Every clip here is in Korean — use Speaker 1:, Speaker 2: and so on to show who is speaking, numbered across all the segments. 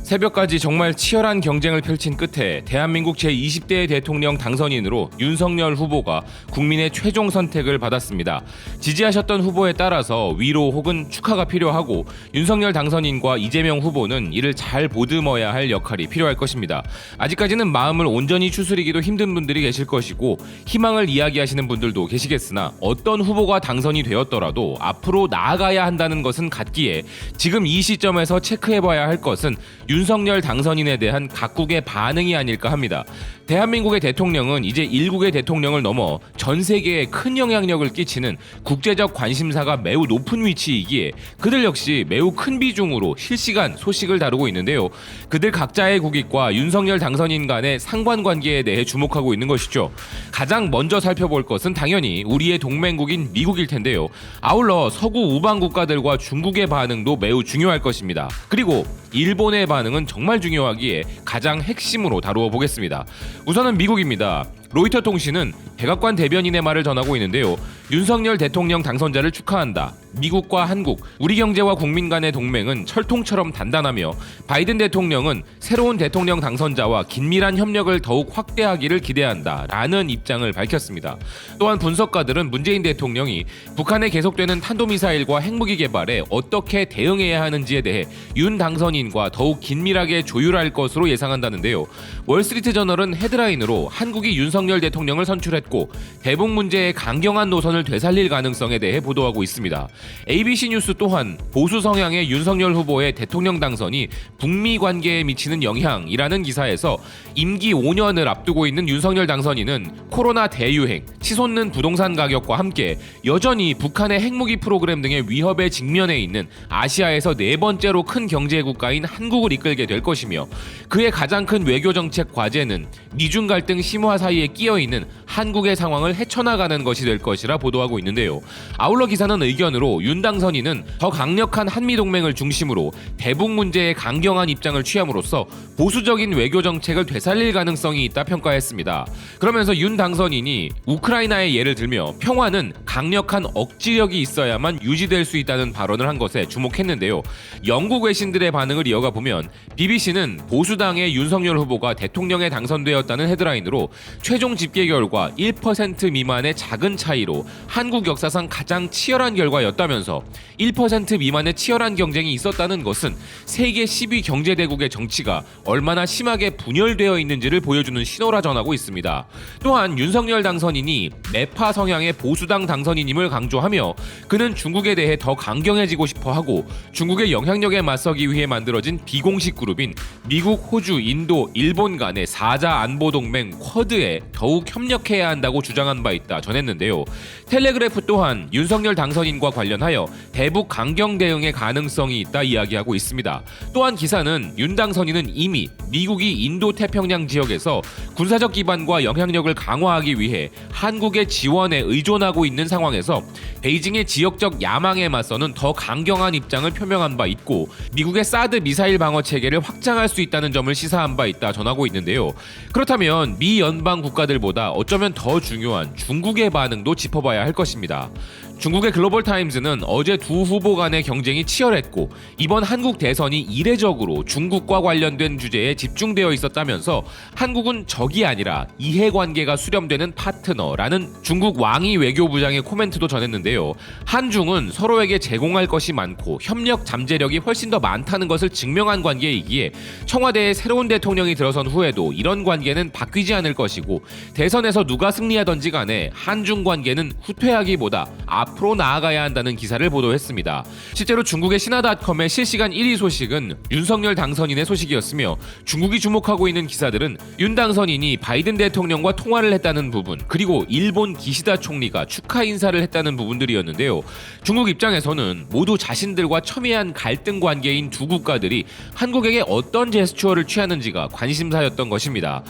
Speaker 1: 새벽까지 정말 치열한 경쟁을 펼친 끝에 대한민국 제20대 대통령 당선인으로 윤석열 후보가 국민의 최종 선택을 받았습니다. 지지하셨던 후보에 따라서 위로 혹은 축하가 필요하고 윤석열 당선인과 이재명 후보는 이를 잘 보듬어야 할 역할이 필요할 것입니다. 아직까지는 마음을 온전히 추스리기도 힘든 분들이 계실 것이고 희망을 이야기하시는 분들도 계시겠으나 어떤 후보가 당선이 되었더라도 앞으로 나아가야 한다는 것은 같기에 지금 이 시점에서 체크해봐야 할 것은 윤석열 당선인에 대한 각국의 반응이 아닐까 합니다. 대한민국의 대통령은 이제 일국의 대통령을 넘어 전 세계에 큰 영향력을 끼치는 국제적 관심사가 매우 높은 위치이기에 그들 역시 매우 큰 비중으로 실시간 소식을 다루고 있는데요. 그들 각자의 국익과 윤석열 당선인 간의 상관관계에 대해 주목하고 있는 것이죠. 가장 먼저 살펴볼 것은 당연히 우리의 동맹국인 미국일 텐데요. 아울러 서구 우방 국가들과 중국의 반응도 매우 중요할 것입니다. 그리고 일본의 반응은 정말 중요하기에 가장 핵심으로 다루어 보겠습니다. 우선은 미국입니다. 로이터 통신은 백악관 대변인의 말을 전하고 있는데요. 윤석열 대통령 당선자를 축하한다. 미국과 한국, 우리 경제와 국민 간의 동맹은 철통처럼 단단하며 바이든 대통령은 새로운 대통령 당선자와 긴밀한 협력을 더욱 확대하기를 기대한다 라는 입장을 밝혔습니다. 또한 분석가들은 문재인 대통령이 북한에 계속되는 탄도미사일과 핵무기 개발에 어떻게 대응해야 하는지에 대해 윤 당선인과 더욱 긴밀하게 조율할 것으로 예상한다는데요. 월스트리트저널은 헤드라인으로 한국이 윤석열 대통령을 선출했고 대북 문제의 강경한 노선을 되살릴 가능성에 대해 보도하고 있습니다. ABC 뉴스 또한 보수 성향의 윤석열 후보의 대통령 당선이 북미 관계에 미치는 영향이라는 기사에서 임기 5년을 앞두고 있는 윤석열 당선인은 코로나 대유행, 치솟는 부동산 가격과 함께 여전히 북한의 핵무기 프로그램 등의 위협에 직면해 있는 아시아에서 네 번째로 큰 경제 국가인 한국을 이끌게 될 것이며 그의 가장 큰 외교 정책 과제는 미중 갈등 심화 사이에 끼어 있는 한국의 상황을 헤쳐나가는 것이 될 것이라 보도하고 있는데요. 아울러 기사는 의견으로 윤 당선인은 더 강력한 한미 동맹을 중심으로 대북 문제에 강경한 입장을 취함으로써 보수적인 외교 정책을 되살릴 가능성이 있다 평가했습니다. 그러면서 윤 당선인이 우크라이나의 예를 들며 평화는 강력한 억지력이 있어야만 유지될 수 있다는 발언을 한 것에 주목했는데요. 영국 외신들의 반응을 이어가 보면 BBC는 보수당의 윤석열 후보가 대통령에 당선되었다는 헤드라인으로 최종 집계 결과 1% 미만의 작은 차이로 한국 역사상 가장 치열한 결과였다면서 1% 미만의 치열한 경쟁이 있었다는 것은 세계 10위 경제대국의 정치가 얼마나 심하게 분열되어 있는지를 보여주는 신호라 전하고 있습니다. 또한 윤석열 당선인이 매파 성향의 보수당 당선인임을 강조하며 그는 중국에 대해 더 강경해지고 싶어하고 중국의 영향력에 맞서기 위해 만들어진 비공식 그룹인 미국, 호주, 인도, 일본 간의 4자 안보동맹 쿼드에 더욱 협력해야 한다고 주장한 바 있다 전했는데요. 텔레그래프 또한 윤석열 당선인과 관련하여 대북 강경 대응의 가능성이 있다 이야기하고 있습니다. 또한 기사는 윤 당선인은 이미 미국이 인도 태평양 지역에서 군사적 기반과 영향력을 강화하기 위해 한국의 지원에 의존하고 있는 상황에서 베이징의 지역적 야망에 맞서는 더 강경한 입장을 표명한 바 있고 미국의 사드 미사일 방어 체계를 확장할 수 있다는 점을 시사한 바 있다 전하고 있는데요. 그렇다면 미 연방 국가들보다 어쩌면 더 중요한 중국의 반응도 짚어봐야 할 것입니다. 중국의 글로벌 타임즈는 어제 두 후보 간의 경쟁이 치열했고 이번 한국 대선이 이례적으로 중국과 관련된 주제에 집중되어 있었다면서 한국은 적이 아니라 이해관계가 수렴되는 파트너라는 중국 왕이 외교부장의 코멘트도 전했는데요. 한중은 서로에게 제공할 것이 많고 협력 잠재력이 훨씬 더 많다는 것을 증명한 관계이기에 청와대의 새로운 대통령이 들어선 후에도 이런 관계는 바뀌지 않을 것이고 대선에서 누가 승리하던지 간에 한중 관계는 후퇴하기보다 앞으로 나아가야 한다는 기사를 보도했습니다. 실제로 중국의 신화닷컴의 실시간 1위 소식은 윤석열 당선인의 소식이었으며 중국이 주목하고 있는 기사들은 윤 당선인이 바이든 대통령과 통화를 했다는 부분 그리고 일본 기시다 총리가 축하 인사를 했다는 부분들이었는데요. 중국 입장에서는 모두 자신들과 첨예한 갈등 관계인 두 국가들이 한국에게 어떤 제스처를 취하는지가 관심사였던 것입니다.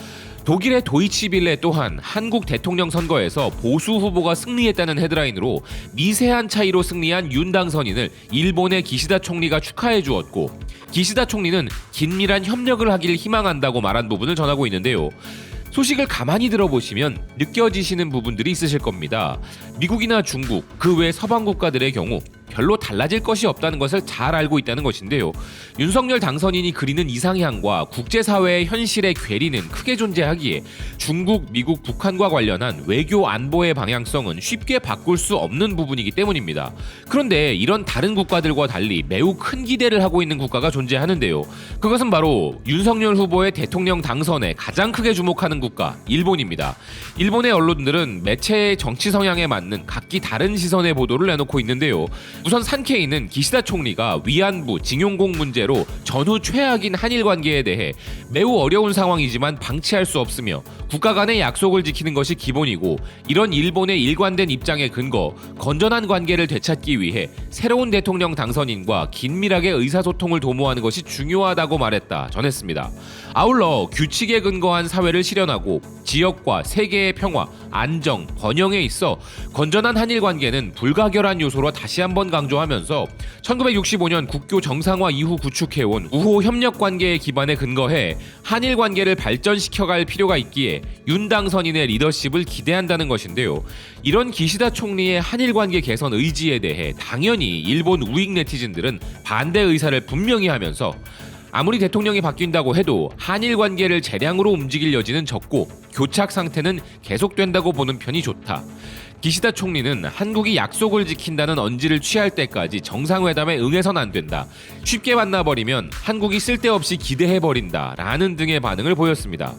Speaker 1: 독일의 도이치빌레 또한 한국 대통령 선거에서 보수 후보가 승리했다는 헤드라인으로 미세한 차이로 승리한 윤 당선인을 일본의 기시다 총리가 축하해 주었고 기시다 총리는 긴밀한 협력을 하길 희망한다고 말한 부분을 전하고 있는데요. 소식을 가만히 들어보시면 느껴지시는 부분들이 있으실 겁니다. 미국이나 중국, 그 외 서방 국가들의 경우 별로 달라질 것이 없다는 것을 잘 알고 있다는 것인데요. 윤석열 당선인이 그리는 이상향과 국제사회의 현실의 괴리는 크게 존재하기에 중국, 미국, 북한과 관련한 외교 안보의 방향성은 쉽게 바꿀 수 없는 부분이기 때문입니다. 그런데 이런 다른 국가들과 달리 매우 큰 기대를 하고 있는 국가가 존재하는데요. 그것은 바로 윤석열 후보의 대통령 당선에 가장 크게 주목하는 국가, 일본입니다. 일본의 언론들은 매체의 정치 성향에 맞는 각기 다른 시선의 보도를 내놓고 있는데요. 우선 산케이는 기시다 총리가 위안부, 징용공 문제로 전후 최악인 한일 관계에 대해 매우 어려운 상황이지만 방치할 수 없으며 국가 간의 약속을 지키는 것이 기본이고 이런 일본의 일관된 입장에 근거 건전한 관계를 되찾기 위해 새로운 대통령 당선인과 긴밀하게 의사소통을 도모하는 것이 중요하다고 말했다 전했습니다. 아울러 규칙에 근거한 사회를 실현하고 지역과 세계의 평화, 안정, 번영에 있어 건전한 한일 관계는 불가결한 요소로 다시 한번 강조하면서 1965년 국교 정상화 이후 구축해온 우호 협력 관계의 기반에 근거해 한일 관계를 발전시켜갈 필요가 있기에 윤 당선인의 리더십을 기대한다는 것인데요. 이런 기시다 총리의 한일 관계 개선 의지에 대해 당연히 일본 우익 네티즌들은 반대 의사를 분명히 하면서 아무리 대통령이 바뀐다고 해도 한일 관계를 재량으로 움직일 여지는 적고 교착 상태는 계속된다고 보는 편이 좋다. 기시다 총리는 한국이 약속을 지킨다는 언지를 취할 때까지 정상회담에 응해선 안 된다. 쉽게 만나버리면 한국이 쓸데없이 기대해버린다. 라는 등의 반응을 보였습니다.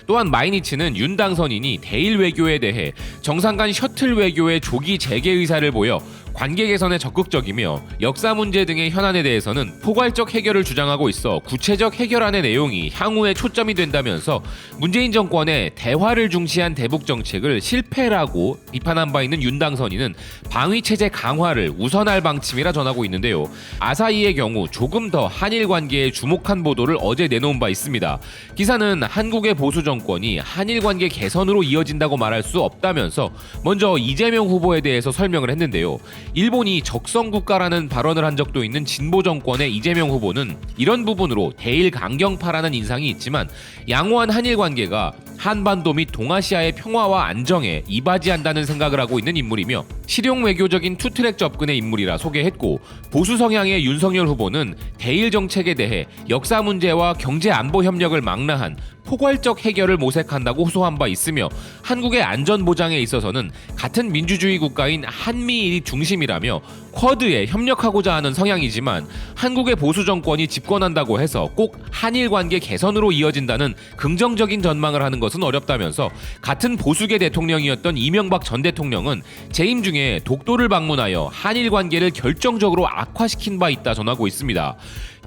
Speaker 1: 또한 마이니치는 윤 당선인이 대일 외교에 대해 정상 간 셔틀 외교의 조기 재개 의사를 보여 관계 개선에 적극적이며 역사 문제 등의 현안에 대해서는 포괄적 해결을 주장하고 있어 구체적 해결안의 내용이 향후에 초점이 된다면서 문재인 정권의 대화를 중시한 대북 정책을 실패라고 비판한 바 있는 윤 당선인은 방위체제 강화를 우선할 방침이라 전하고 있는데요. 아사히의 경우 조금 더 한일 관계에 주목한 보도를 어제 내놓은 바 있습니다. 기사는 한국의 보수 정권이 한일 관계 개선으로 이어진다고 말할 수 없다면서 먼저 이재명 후보에 대해서 설명을 했는데요. 일본이 적성국가라는 발언을 한 적도 있는 진보 정권의 이재명 후보는 이런 부분으로 대일 강경파라는 인상이 있지만 양호한 한일 관계가 한반도 및 동아시아의 평화와 안정에 이바지한다는 생각을 하고 있는 인물이며 실용 외교적인 투트랙 접근의 인물이라 소개했고 보수 성향의 윤석열 후보는 대일 정책에 대해 역사 문제와 경제 안보 협력을 망라한 포괄적 해결을 모색한다고 호소한 바 있으며 한국의 안전 보장에 있어서는 같은 민주주의 국가인 한미일이 중심이라며 쿼드에 협력하고자 하는 성향이지만 한국의 보수 정권이 집권한다고 해서 꼭 한일 관계 개선으로 이어진다는 긍정적인 전망을 하는 것은 어렵다면서 같은 보수계 대통령이었던 이명박 전 대통령은 재임 중에 독도를 방문하여 한일 관계를 결정적으로 악화시킨 바 있다 전하고 있습니다.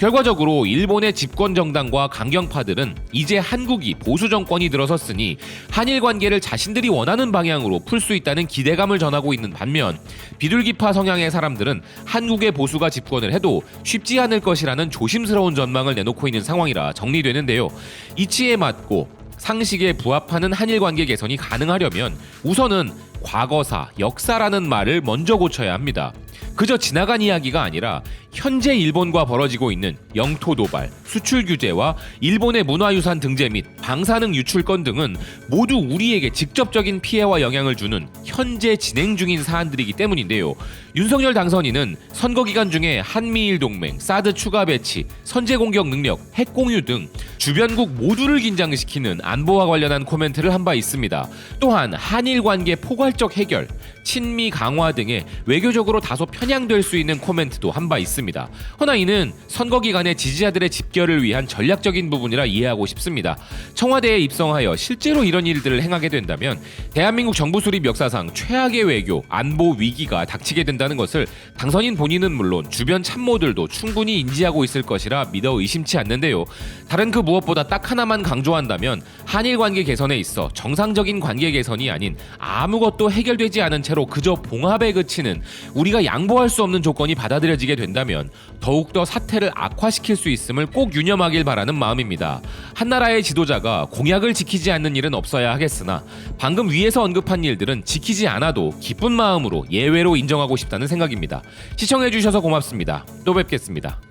Speaker 1: 결과적으로 일본의 집권 정당과 강경파들은 이제 한국이 보수 정권이 들어섰으니 한일 관계를 자신들이 원하는 방향으로 풀 수 있다는 기대감을 전하고 있는 반면 비둘기파 성향의 사람들은 한국의 보수가 집권을 해도 쉽지 않을 것이라는 조심스러운 전망을 내놓고 있는 상황이라 정리되는데요. 이치에 맞고 상식에 부합하는 한일 관계 개선이 가능하려면 우선은 과거사, 역사라는 말을 먼저 고쳐야 합니다. 그저 지나간 이야기가 아니라 현재 일본과 벌어지고 있는 영토 도발, 수출 규제와 일본의 문화유산 등재 및 방사능 유출 건 등은 모두 우리에게 직접적인 피해와 영향을 주는 현재 진행 중인 사안들이기 때문인데요. 윤석열 당선인은 선거 기간 중에 한미일 동맹, 사드 추가 배치, 선제 공격 능력, 핵 공유 등 주변국 모두를 긴장시키는 안보와 관련한 코멘트를 한 바 있습니다. 또한 한일 관계 포괄적 해결, 친미 강화 등의 외교적으로 다소 편향될 수 있는 코멘트도 한 바 있습니다. 허나 이는 선거 기간에 지지자들의 집결을 위한 전략적인 부분이라 이해하고 싶습니다. 청와대에 입성하여 실제로 이런 일들을 행하게 된다면 대한민국 정부 수립 역사상 최악의 외교, 안보 위기가 닥치게 된다는 것을 당선인 본인은 물론 주변 참모들도 충분히 인지하고 있을 것이라 믿어 의심치 않는데요. 다른 그 무엇보다 딱 하나만 강조한다면 한일 관계 개선에 있어 정상적인 관계 개선이 아닌 아무것도 해결되지 않은 채로 그저 봉합에 그치는 우리가 양보할 수 없는 조건이 받아들여지게 된다면 더욱더 사태를 악화시킬 수 있음을 꼭 유념하길 바라는 마음입니다. 한나라의 지도자가 공약을 지키지 않는 일은 없어야 하겠으나 방금 위에서 언급한 일들은 지키지 않아도 기쁜 마음으로 예외로 인정하고 싶다는 생각입니다. 시청해주셔서 고맙습니다. 또 뵙겠습니다.